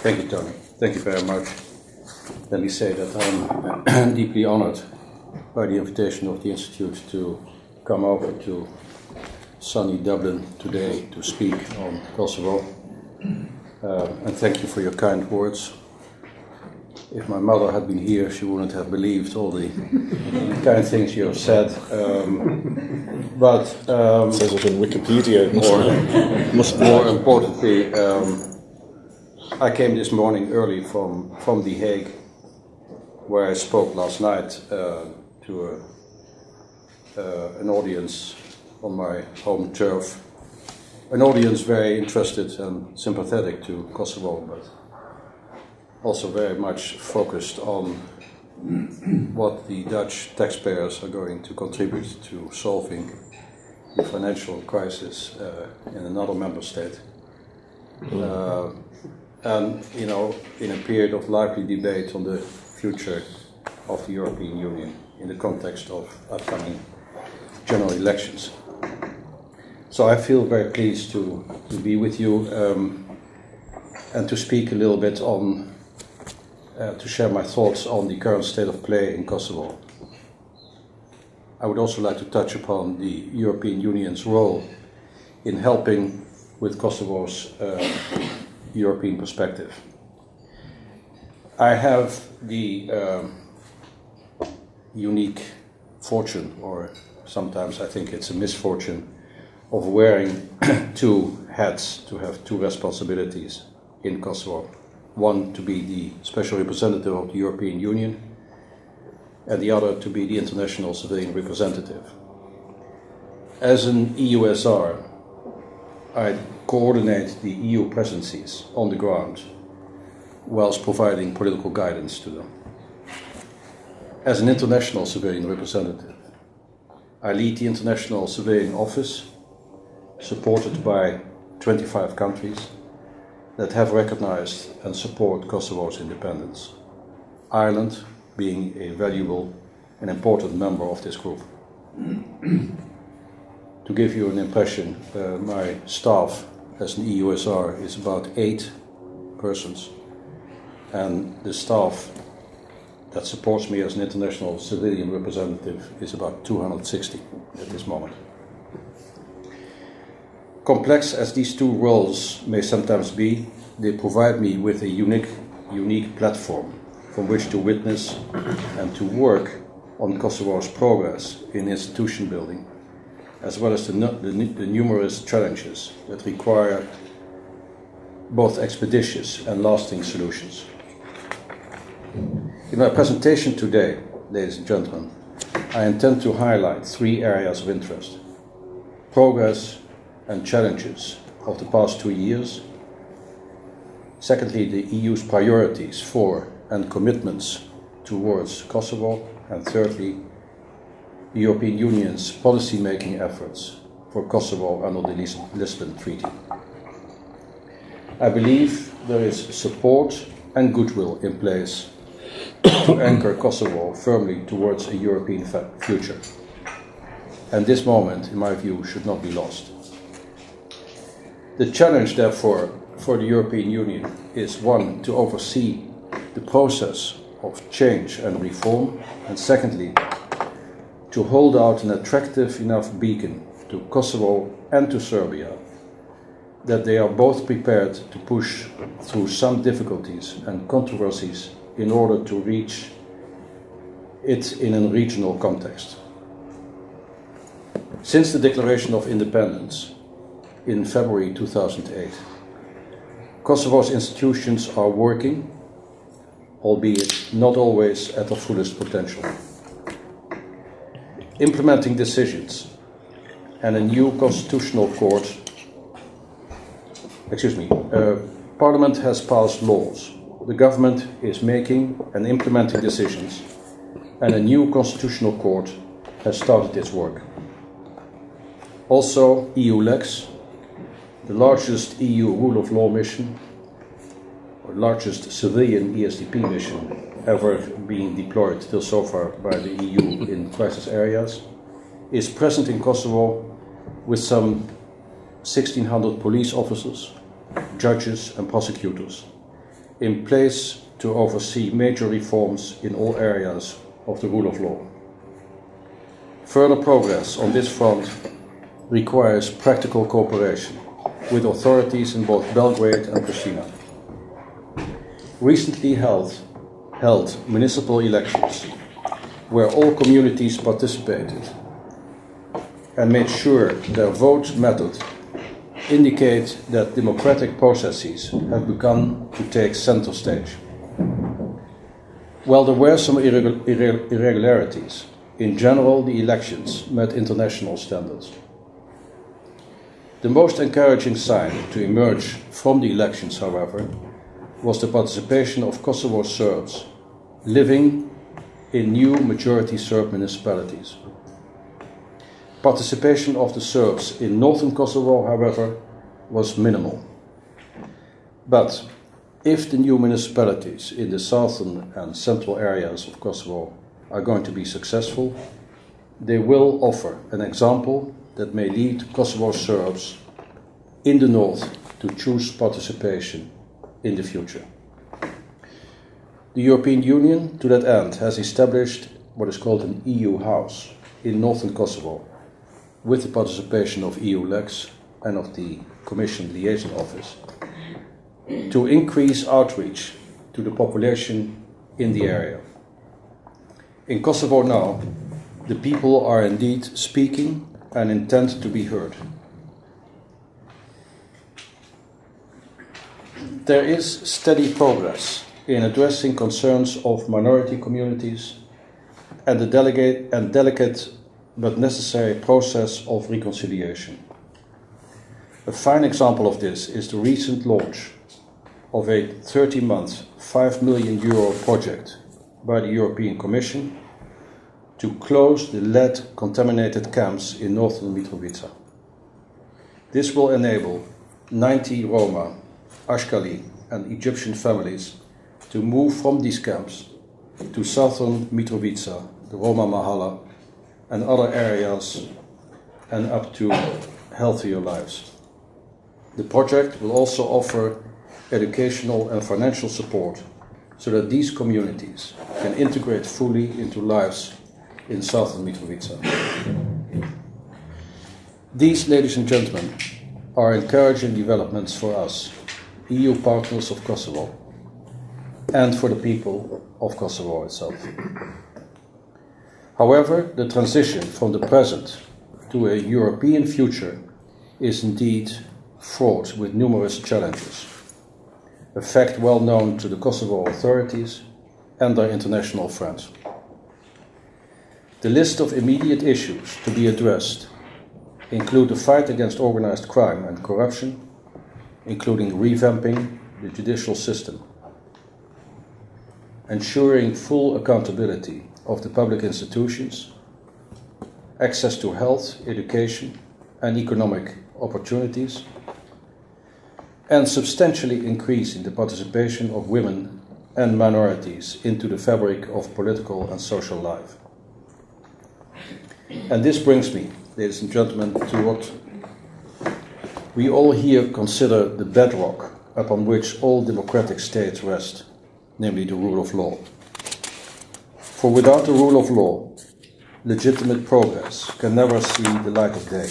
Thank you, Tony. Thank you very much. Let me say that I'm deeply honored by the invitation of the Institute to come over to sunny Dublin today to speak on Kosovo. And thank you for your kind words. If my mother had been here, she wouldn't have believed all the kind things you have said. Says it in Wikipedia. More importantly, I came this morning early from The Hague, where I spoke last night to an audience on my home turf. An audience very interested and sympathetic to Kosovo, but also very much focused on what the Dutch taxpayers are going to contribute to solving the financial crisis in another member state. And, you know, in a period of lively debate on the future of the European Union in the context of upcoming general elections. So I feel very pleased to be with you and to speak a little bit on, to share my thoughts on the current state of play in Kosovo. I would also like to touch upon the European Union's role in helping with Kosovo's European perspective. I have the unique fortune, or sometimes I think it's a misfortune, of wearing two hats, to have two responsibilities in Kosovo. One to be the special representative of the European Union, and the other to be the international civilian representative. As an EUSR, I coordinate the EU presidencies on the ground, whilst providing political guidance to them. As an international civilian representative, I lead the International Civilian Office, supported by 25 countries that have recognized and support Kosovo's independence, Ireland being a valuable and important member of this group. To give you an impression, my staff as an EUSR is about 8 persons, and the staff that supports me as an international civilian representative is about 260 at this moment. Complex as these two roles may sometimes be, they provide me with a unique platform from which to witness and to work on Kosovo's progress in institution building, as well as the numerous challenges that require both expeditious and lasting solutions. In my presentation today, ladies and gentlemen, I intend to highlight 3 areas of interest: progress and challenges of the past 2 years. Secondly, the EU's priorities for and commitments towards Kosovo. And thirdly, the European Union's policy-making efforts for Kosovo under the Lisbon Treaty. I believe there is support and goodwill in place to anchor Kosovo firmly towards a European future. And this moment, in my view, should not be lost. The challenge, therefore, for the European Union is, one, to oversee the process of change and reform, and secondly, to hold out an attractive enough beacon to Kosovo and to Serbia that they are both prepared to push through some difficulties and controversies in order to reach it in a regional context. Since the declaration of independence in February 2008, Kosovo's institutions are working, albeit not always at their fullest potential. Implementing decisions and a new constitutional court, Parliament has passed laws. The government is making and implementing decisions, and a new constitutional court has started its work. Also, EULEX, the largest EU rule of law mission, or largest civilian ESDP mission ever being deployed till so far by the EU in crisis areas, is present in Kosovo with some 1,600 police officers, judges and prosecutors, in place to oversee major reforms in all areas of the rule of law. Further progress on this front requires practical cooperation with authorities in both Belgrade and Pristina. Recently held municipal elections, where all communities participated and made sure their vote method indicate that democratic processes have begun to take center stage. While there were some irregularities, in general the elections met international standards. The most encouraging sign to emerge from the elections, however, was the participation of Kosovo Serbs living in new majority Serb municipalities. Participation of the Serbs in northern Kosovo, however, was minimal. But if the new municipalities in the southern and central areas of Kosovo are going to be successful, they will offer an example that may lead Kosovo Serbs in the north to choose participation in the future. The European Union, to that end, has established what is called an EU House in northern Kosovo, with the participation of EULEX and of the Commission Liaison Office, to increase outreach to the population in the area. In Kosovo now, the people are indeed speaking and intend to be heard. There is steady progress in addressing concerns of minority communities and the delicate but necessary process of reconciliation. A fine example of this is the recent launch of a 30-month, €5 million project by the European Commission to close the lead-contaminated camps in northern Mitrovica. This will enable 90 Roma, Ashkali and Egyptian families to move from these camps to southern Mitrovica, the Roma Mahala, and other areas, and up to healthier lives. The project will also offer educational and financial support so that these communities can integrate fully into lives in southern Mitrovica. These, ladies and gentlemen, are encouraging developments for us, EU partners of Kosovo, and for the people of Kosovo itself. However, the transition from the present to a European future is indeed fraught with numerous challenges, a fact well known to the Kosovo authorities and their international friends. The list of immediate issues to be addressed include the fight against organized crime and corruption, including revamping the judicial system, ensuring full accountability of the public institutions, access to health, education, and economic opportunities, and substantially increasing the participation of women and minorities into the fabric of political and social life. And this brings me, ladies and gentlemen, to what we all here consider the bedrock upon which all democratic states rest, namely the rule of law. For without the rule of law, legitimate progress can never see the light of day.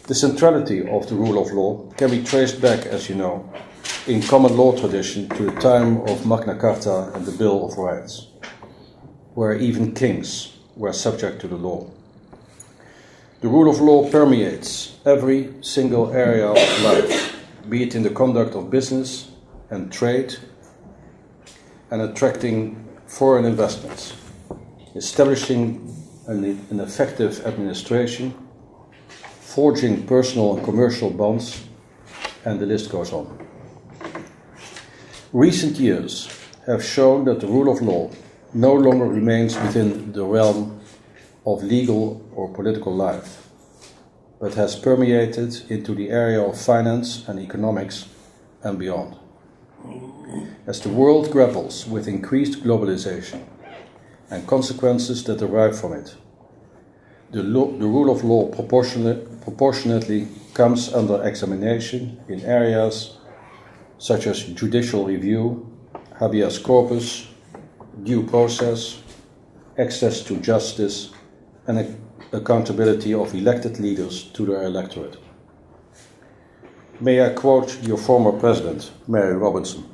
The centrality of the rule of law can be traced back, as you know, in common law tradition to the time of Magna Carta and the Bill of Rights, where even kings were subject to the law. The rule of law permeates every single area of life, be it in the conduct of business and trade, and attracting foreign investments, establishing an effective administration, forging personal and commercial bonds, and the list goes on. Recent years have shown that the rule of law no longer remains within the realm of legal or political life, but has permeated into the area of finance and economics and beyond. As the world grapples with increased globalization and consequences that derive from it, the rule of law proportionately comes under examination in areas such as judicial review, habeas corpus, due process, access to justice, and accountability of elected leaders to their electorate. May I quote your former president, Mary Robinson,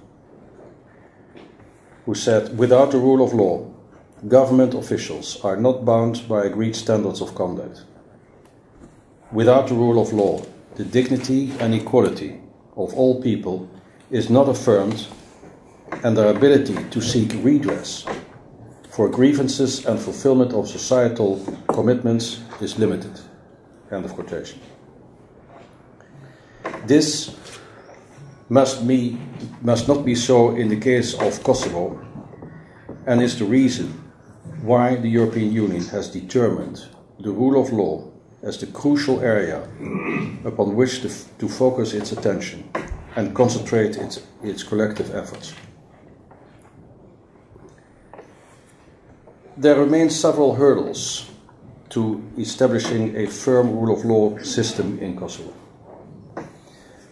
who said, "Without the rule of law, government officials are not bound by agreed standards of conduct. Without the rule of law, the dignity and equality of all people is not affirmed, and their ability to seek redress for grievances and fulfillment of societal commitments is limited." End of quotation. This must not be so in the case of Kosovo, and is the reason why the European Union has determined the rule of law as the crucial area upon which to focus its attention and concentrate its collective efforts. There remain several hurdles to establishing a firm rule of law system in Kosovo.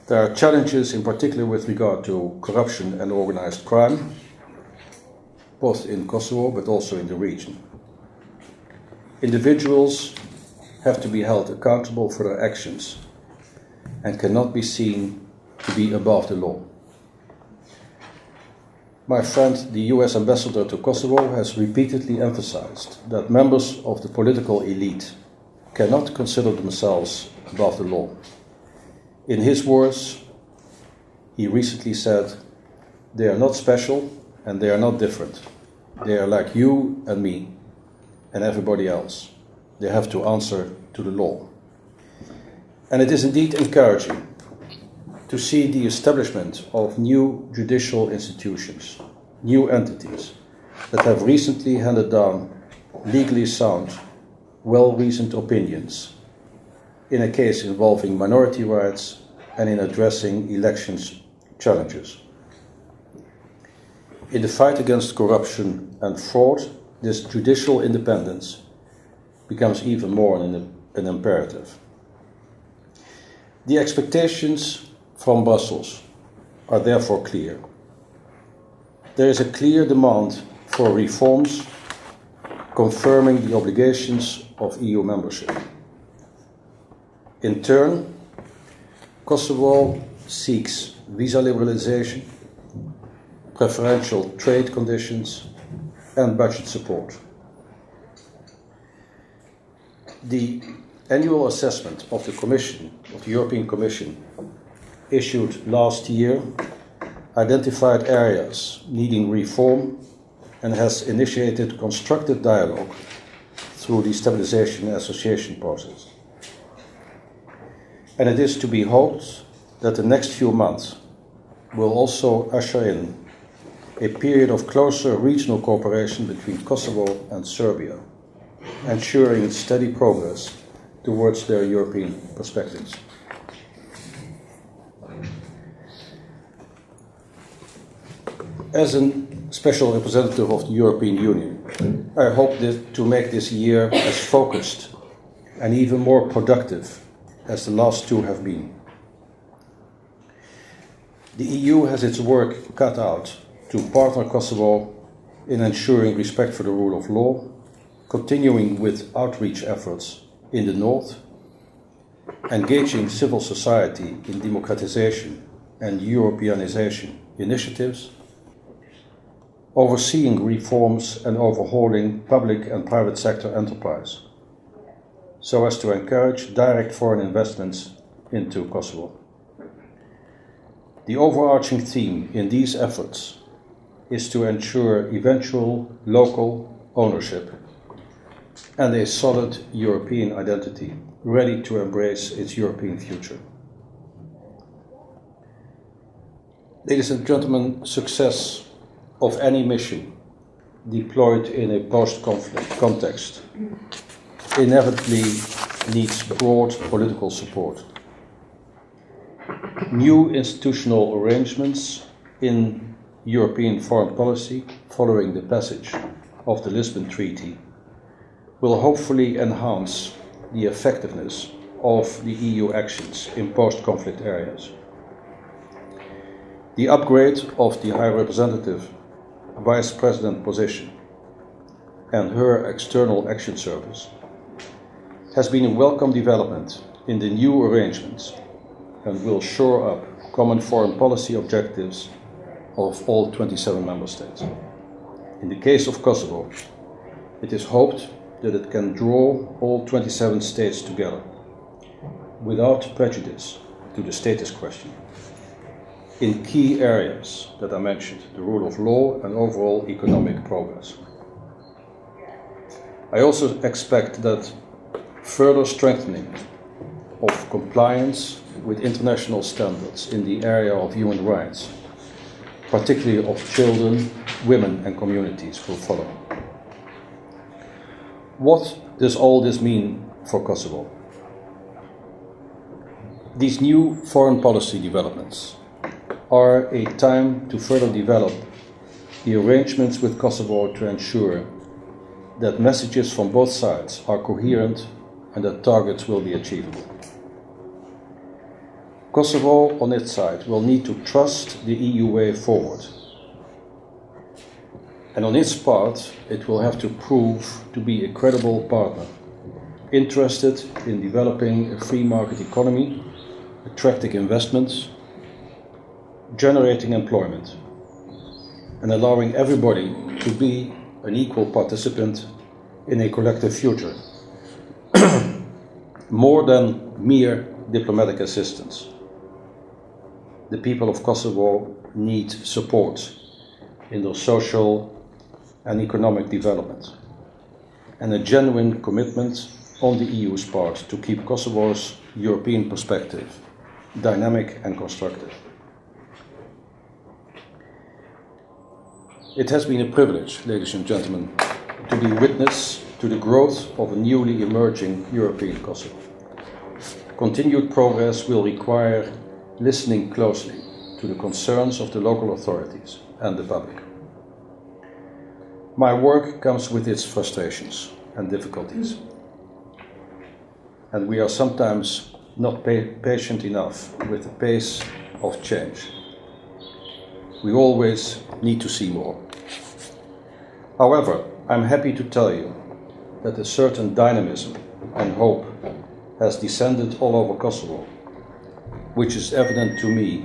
There are challenges in particular with regard to corruption and organized crime, both in Kosovo but also in the region. Individuals have to be held accountable for their actions and cannot be seen to be above the law. My friend, the US ambassador to Kosovo, has repeatedly emphasized that members of the political elite cannot consider themselves above the law. In his words, he recently said, "They are not special and they are not different. They are like you and me and everybody else. They have to answer to the law." And it is indeed encouraging to see the establishment of new judicial institutions, new entities that have recently handed down legally sound, well-reasoned opinions in a case involving minority rights and in addressing elections challenges. In the fight against corruption and fraud, this judicial independence becomes even more an imperative. The expectations from Brussels are therefore clear. There is a clear demand for reforms confirming the obligations of EU membership. In turn, Kosovo seeks visa liberalization, preferential trade conditions, and budget support. The annual assessment of the European Commission, issued last year, identified areas needing reform and has initiated constructive dialogue through the Stabilisation and Association Process. And it is to be hoped that the next few months will also usher in a period of closer regional cooperation between Kosovo and Serbia, ensuring steady progress towards their European perspectives. As a special representative of the European Union, I hope to make this year as focused and even more productive as the last two have been. The EU has its work cut out to partner Kosovo in ensuring respect for the rule of law, continuing with outreach efforts in the north, engaging civil society in democratization and Europeanization initiatives, overseeing reforms and overhauling public and private sector enterprise, so as to encourage direct foreign investments into Kosovo. The overarching theme in these efforts is to ensure eventual local ownership and a solid European identity ready to embrace its European future. Ladies and gentlemen, success of any mission deployed in a post-conflict context inevitably needs broad political support. New institutional arrangements in European foreign policy following the passage of the Lisbon Treaty will hopefully enhance the effectiveness of the EU actions in post-conflict areas. The upgrade of the High Representative Vice President position and her External Action Service has been a welcome development in the new arrangements and will shore up common foreign policy objectives of all 27 member states. In the case of Kosovo, it is hoped that it can draw all 27 states together without prejudice to the status question in key areas that I mentioned, the rule of law and overall economic progress. I also expect that further strengthening of compliance with international standards in the area of human rights, particularly of children, women and communities, will follow. What does all this mean for Kosovo? These new foreign policy developments are a time to further develop the arrangements with Kosovo to ensure that messages from both sides are coherent and that targets will be achievable. Kosovo, on its side, will need to trust the EU way forward. And on its part, it will have to prove to be a credible partner, interested in developing a free market economy, attracting investments, generating employment, and allowing everybody to be an equal participant in a collective future, more than mere diplomatic assistance. The people of Kosovo need support in their social and economic development, and a genuine commitment on the EU's part to keep Kosovo's European perspective dynamic and constructive. It has been a privilege, ladies and gentlemen, to be witness to the growth of a newly emerging European Kosovo. Continued progress will require listening closely to the concerns of the local authorities and the public. My work comes with its frustrations and difficulties, and we are sometimes not patient enough with the pace of change. We always need to see more. However, I'm happy to tell you that a certain dynamism and hope has descended all over Kosovo, which is evident to me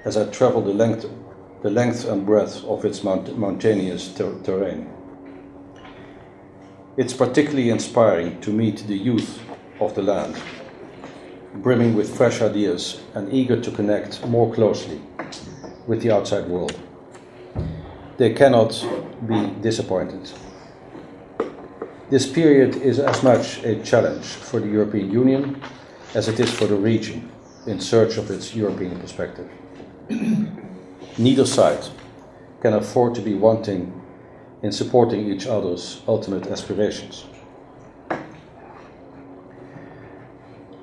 as I travel the length and breadth of its mountainous terrain. It's particularly inspiring to meet the youth of the land, brimming with fresh ideas and eager to connect more closely with the outside world. They cannot be disappointed. This period is as much a challenge for the European Union as it is for the region in search of its European perspective. Neither side can afford to be wanting in supporting each other's ultimate aspirations.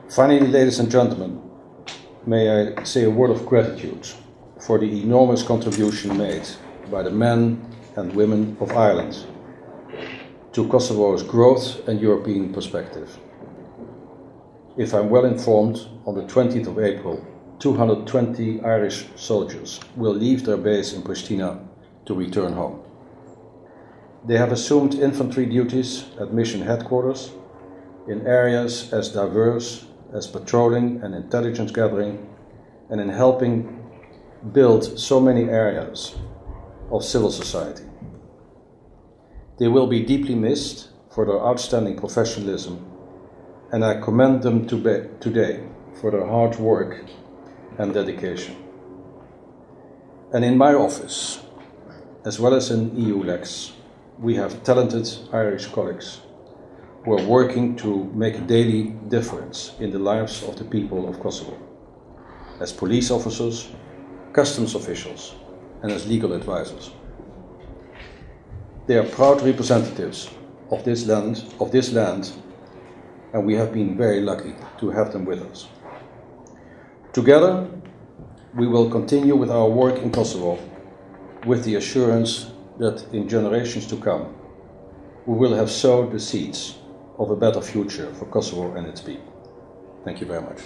Finally, ladies and gentlemen, may I say a word of gratitude for the enormous contribution made by the men and women of Ireland to Kosovo's growth and European perspective. If I'm well informed, on the 20th of April, 220 Irish soldiers will leave their base in Pristina to return home. They have assumed infantry duties at mission headquarters in areas as diverse as patrolling and intelligence gathering, and in helping build so many areas of civil society. They will be deeply missed for their outstanding professionalism, and I commend them today for their hard work and dedication. And in my office, as well as in EULEX, we have talented Irish colleagues who are working to make a daily difference in the lives of the people of Kosovo, as police officers, customs officials, and as legal advisors. They are proud representatives of this land, and we have been very lucky to have them with us. Together, we will continue with our work in Kosovo with the assurance that in generations to come, we will have sowed the seeds of a better future for Kosovo and its people. Thank you very much.